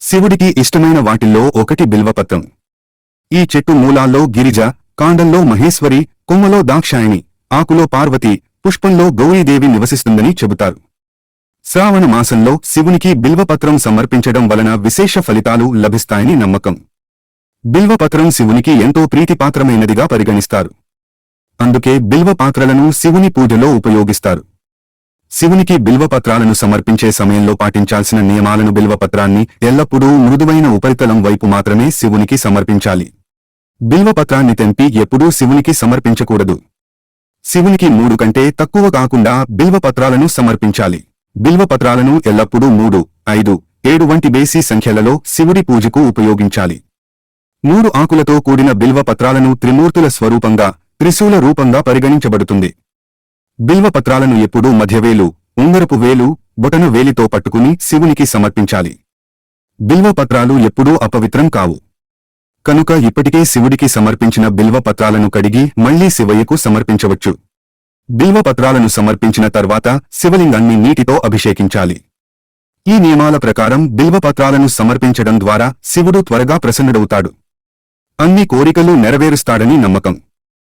శివుడికి ఇష్టమైన వాటిల్లో ఒకటి బిల్వపత్రం. ఈ చెట్టు మూలాల్లో గిరిజ, కాండంలో మహేశ్వరి, కొమ్మలో దాక్షాయణి, ఆకులో పార్వతి, పుష్పంలో గౌరీదేవి నివసిస్తుందని చెబుతారు. శ్రావణ మాసంలో శివునికి బిల్వపత్రం సమర్పించడం వలన విశేష ఫలితాలు లభిస్తాయని నమ్మకం. బిల్వపత్రం శివునికి ఎంతో ప్రీతిపాత్రమైనదిగా పరిగణిస్తారు. అందుకే బిల్వపాత్రలను శివుని పూజలో ఉపయోగిస్తారు. శివునికి బిల్వపత్రాలను సమర్పించే సమయంలో పాటించాల్సిన నియమాలను: బిల్వపత్రాన్ని ఎల్లప్పుడూ మృదువైన ఉపరితలం వైపు మాత్రమే శివునికి సమర్పించాలి. బిల్వపత్రాన్ని తెంపి ఎప్పుడూ శివునికి సమర్పించకూడదు. శివునికి 3 కంటే తక్కువ కాకుండా బిల్వపత్రాలను సమర్పించాలి. బిల్వపత్రాలను ఎల్లప్పుడూ 3, 5, 7 వంటి బేసి సంఖ్యలలో శివుడి పూజకు ఉపయోగించాలి. 3 ఆకులతో కూడిన బిల్వపత్రాలను త్రిమూర్తుల స్వరూపంగా, త్రిశూల రూపంగా పరిగణించబడుతుంది. బిల్వపత్రాలను ఎప్పుడూ మధ్యవేలు, ఉంగరపు వేలు, బొటన వేలితో పట్టుకుని శివునికి సమర్పించాలి. బిల్వపత్రాలు ఎప్పుడూ అపవిత్రం కావు. కనుక ఇప్పటికే శివుడికి సమర్పించిన బిల్వపత్రాలను కడిగి మళ్లీ శివయ్యకు సమర్పించవచ్చు. బిల్వపత్రాలను సమర్పించిన తర్వాత శివలింగాన్ని నీటితో అభిషేకించాలి. ఈ నియమాల ప్రకారం బిల్వపత్రాలను సమర్పించడం ద్వారా శివుడు త్వరగా ప్రసన్నుడవుతాడు. అన్ని కోరికలు నెరవేరుస్తాడని నమ్మకం.